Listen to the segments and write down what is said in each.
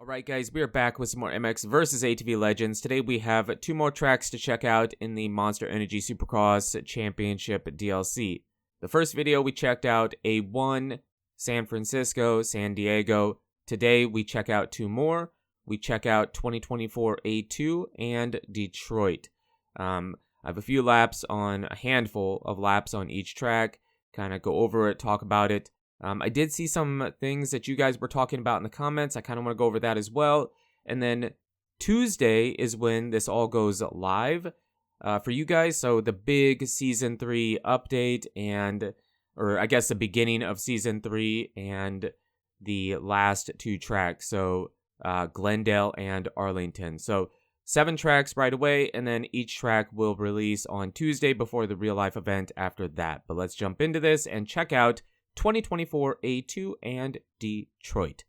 Alright guys, we are back with some more MX versus ATV Legends. Today we have two more tracks to check out in the Monster Energy Supercross Championship DLC. The first video we checked out A1, San Francisco, San Diego. Today we check out two more. We check out 2024 A2 and Detroit. I have a handful of laps on each track, kind of go over it, talk about it. I did see some things that you guys were talking about in the comments. I kind of want to go over that as well. And then Tuesday is when this all goes live for you guys. So the big Season 3 update or I guess the beginning of Season 3 and the last two tracks. So Glendale and Arlington. So 7 tracks right away, and then each track will release on Tuesday before the real life event after that. But let's jump into this and check out 2024 A2 and Detroit.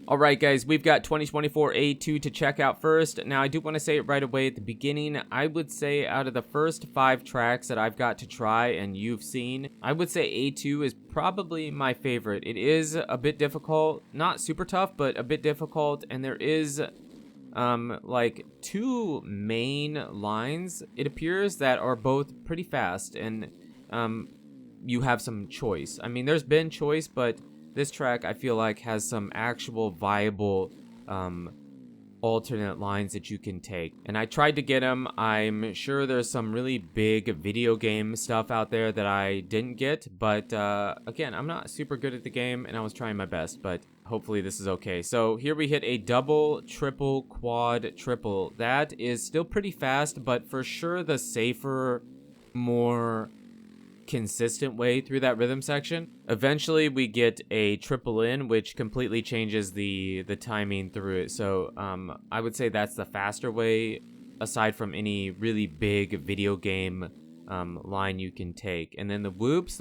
Alright guys, we've got 2024 A2 to check out first. Now I do want to say it right away at the beginning. I would say out of the first 5 tracks that I've got to try and you've seen, I would say A2 is probably my favorite. It is a bit difficult, not super tough, but a bit difficult, and there is like 2 main lines, it appears, that are both pretty fast, and you have some choice. I mean, there's been choice, but this track I feel like has some actual viable alternate lines that you can take. And I tried to get them. I'm sure there's some really big video game stuff out there that I didn't get, but again, I'm not super good at the game and I was trying my best, but hopefully this is okay. So here we hit a double, triple, quad, triple. That is still pretty fast, but for sure the safer, more consistent way through that rhythm section. Eventually we get a triple in, which completely changes the timing through it. So I would say that's the faster way, aside from any really big video game line you can take. And then the whoops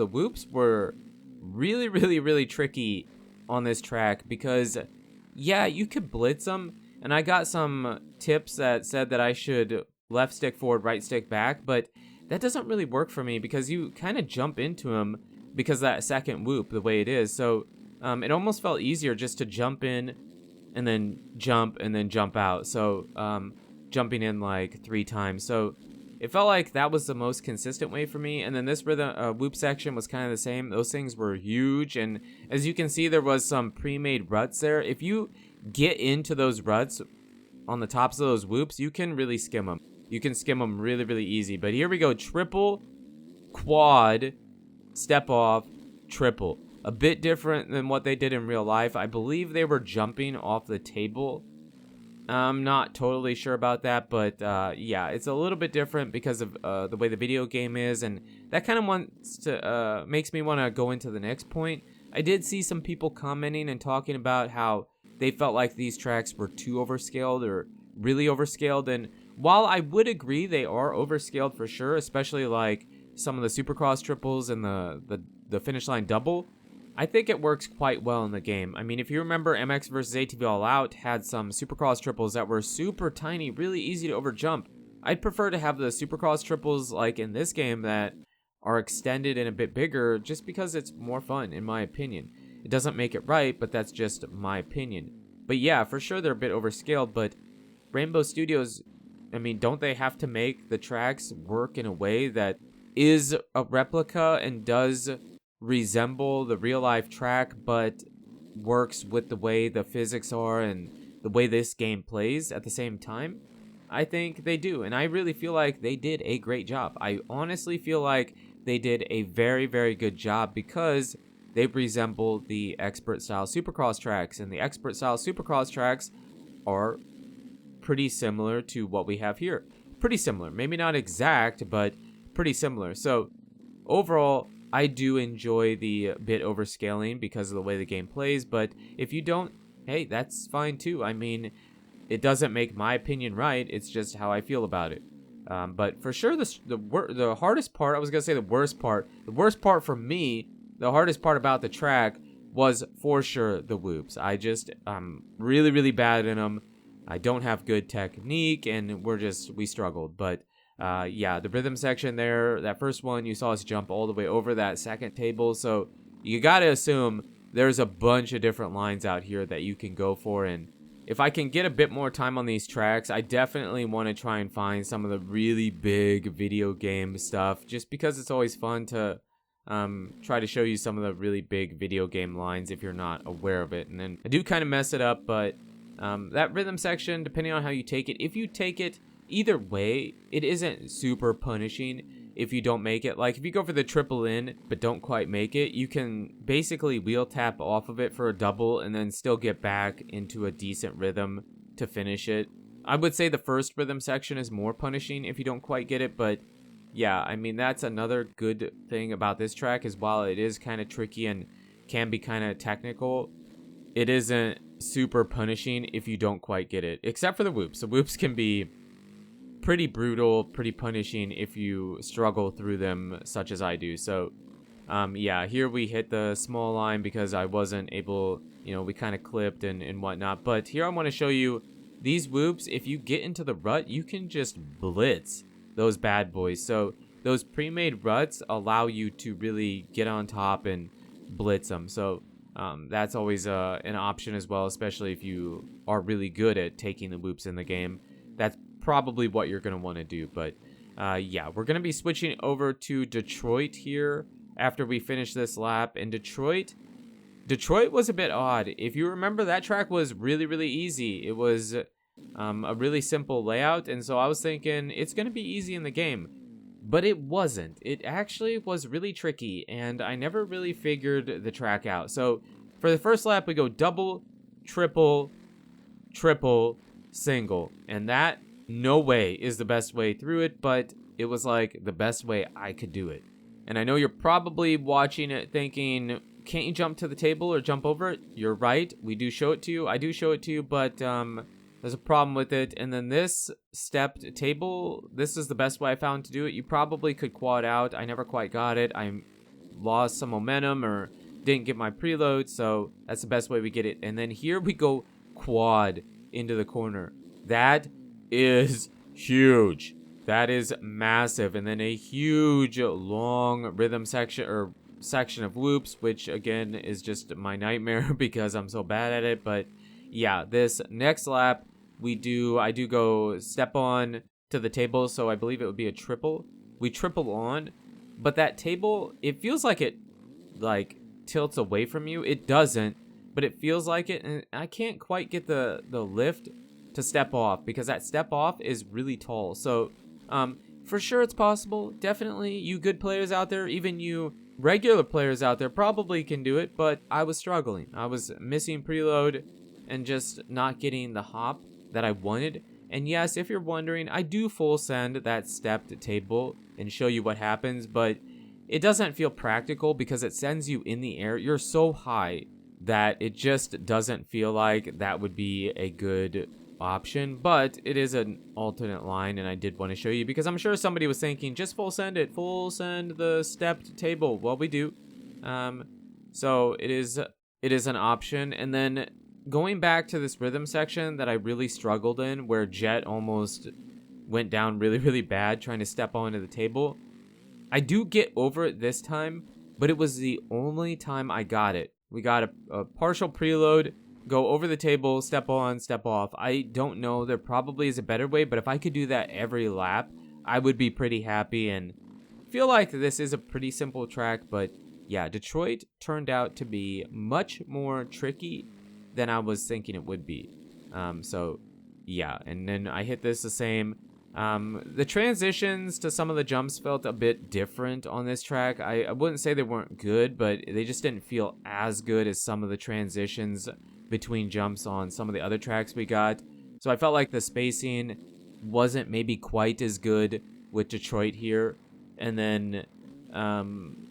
were really tricky on this track, because yeah, you could blitz them, and I got some tips that said that I should left stick forward, right stick back, but that doesn't really work for me because you kind of jump into him because that second whoop, the way it is. So it almost felt easier just to jump in and then jump out. So jumping in like 3 times. So it felt like that was the most consistent way for me. And then this rhythm whoop section was kind of the same. Those things were huge. And as you can see, there was some pre-made ruts there. If you get into those ruts on the tops of those whoops, you can really skim them. You can skim them really easy. But here we go. Triple, quad, step off, triple. A bit different than what they did in real life. I believe they were jumping off the table. I'm not totally sure about that. But yeah, it's a little bit different because of the way the video game is. And that kind of makes me want to go into the next point. I did see some people commenting and talking about how they felt like these tracks were too overscaled or really overscaled. And while I would agree they are overscaled for sure, especially like some of the Supercross triples and the finish line double, I think it works quite well in the game. I mean, if you remember, MX vs ATV All Out had some Supercross triples that were super tiny, really easy to overjump. I'd prefer to have the Supercross triples like in this game that are extended and a bit bigger, just because it's more fun, in my opinion. It doesn't make it right, but that's just my opinion. But yeah, for sure they're a bit overscaled, but Rainbow Studios, I mean, don't they have to make the tracks work in a way that is a replica and does resemble the real life track, but works with the way the physics are and the way this game plays at the same time? I think they do, and I really feel like they did a great job. I honestly feel like they did a very good job, because they resemble the expert style Supercross tracks, and the expert style Supercross tracks are pretty similar to what we have here. Pretty similar. Maybe not exact, but pretty similar. So overall, I do enjoy the bit overscaling because of the way the game plays, but if you don't, hey, that's fine too. I mean, it doesn't make my opinion right. It's just how I feel about it. But for sure, the hardest part, I was going to say the worst part for me, the hardest part about the track was for sure the whoops. I'm really bad in them. I don't have good technique, and we struggled. But yeah, the rhythm section there, that first one, you saw us jump all the way over that second table. So you got to assume there's a bunch of different lines out here that you can go for. And if I can get a bit more time on these tracks, I definitely want to try and find some of the really big video game stuff, just because it's always fun to try to show you some of the really big video game lines if you're not aware of it. And then I do kind of mess it up, but that rhythm section, depending on how you take it, if you take it either way, it isn't super punishing if you don't make it. Like if you go for the triple in but don't quite make it, you can basically wheel tap off of it for a double and then still get back into a decent rhythm to finish it. I would say the first rhythm section is more punishing if you don't quite get it, but yeah, I mean, that's another good thing about this track, is while it is kind of tricky and can be kind of technical, it isn't super punishing if you don't quite get it, except for the whoops. The whoops can be pretty brutal, pretty punishing if you struggle through them, such as I do. So yeah, here we hit the small line because I wasn't able, we kind of clipped and whatnot. But here I want to show you these whoops. If you get into the rut, you can just blitz those bad boys. So those pre-made ruts allow you to really get on top and blitz them. So that's always an option as well, especially if you are really good at taking the whoops in the game. That's probably what you're going to want to do. But yeah, we're going to be switching over to Detroit here after we finish this lap. And Detroit was a bit odd. If you remember, that track was really, really easy. It was a really simple layout, and so I was thinking it's going to be easy in the game. But it wasn't. It actually was really tricky, and I never really figured the track out. So for the first lap, we go double, triple, triple, single. And that, no way, is the best way through it, but it was like the best way I could do it. And I know you're probably watching it thinking, can't you jump to the table or jump over it? You're right. We do show it to you. I do show it to you, but there's a problem with it. And then this stepped table, this is the best way I found to do it. You probably could quad out. I never quite got it. I lost some momentum or didn't get my preload, so that's the best way we get it. And then here we go quad into the corner. That is huge. That is massive. And then a huge long rhythm section of whoops, which again is just my nightmare because I'm so bad at it. But yeah, this next lap I do go step on to the table, so I believe it would be a triple. We triple on, but that table, it feels like it tilts away from you. It doesn't, but it feels like it, and I can't quite get the lift to step off because that step off is really tall. So for sure it's possible. Definitely you good players out there, even you regular players out there probably can do it, but I was struggling. I was missing preload and just not getting the hop that I wanted. And yes, if you're wondering, I do full send that stepped table and show you what happens, but it doesn't feel practical because it sends you in the air. You're so high that it just doesn't feel like that would be a good option, but it is an alternate line, and I did want to show you because I'm sure somebody was thinking, just full send the stepped table. Well, we do. So it is an option. And then going back to this rhythm section that I really struggled in, where Jet almost went down really, really bad trying to step onto the table, I do get over it this time, but it was the only time I got it. We got a partial preload, go over the table, step on, step off. I don't know. There probably is a better way, but if I could do that every lap, I would be pretty happy and feel like this is a pretty simple track. But yeah, Detroit turned out to be much more tricky than I was thinking it would be. So yeah, and then I hit this the same. The transitions to some of the jumps felt a bit different on this track. I wouldn't say they weren't good, but they just didn't feel as good as some of the transitions between jumps on some of the other tracks we got. So I felt like the spacing wasn't maybe quite as good with Detroit here. And then, I'm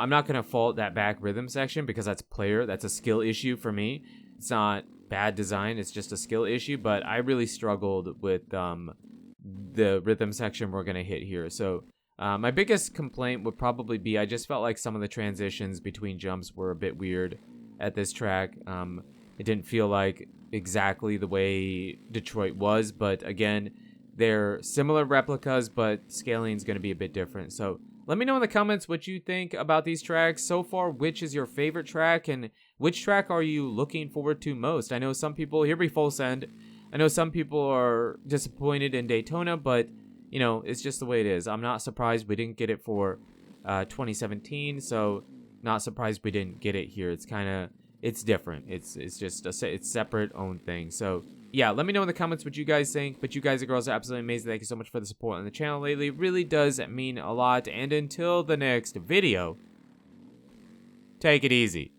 not going to fault that back rhythm section because that's a skill issue for me. It's not bad design, it's just a skill issue, but I really struggled with the rhythm section we're going to hit here. So my biggest complaint would probably be I just felt like some of the transitions between jumps were a bit weird at this track. It didn't feel like exactly the way Detroit was, but again, they're similar replicas, but scaling is going to be a bit different. So Let me know in the comments what you think about these tracks. So far, which is your favorite track, and which track are you looking forward to most? I know some people, here be full send, I know some people are disappointed in Daytona, but, you know, it's just the way it is. I'm not surprised we didn't get it for 2017, so not surprised we didn't get it here. It's kind of, it's different. It's just it's separate own thing. So yeah, let me know in the comments what you guys think. But you guys and girls are absolutely amazing. Thank you so much for the support on the channel lately. It really does mean a lot. And until the next video, take it easy.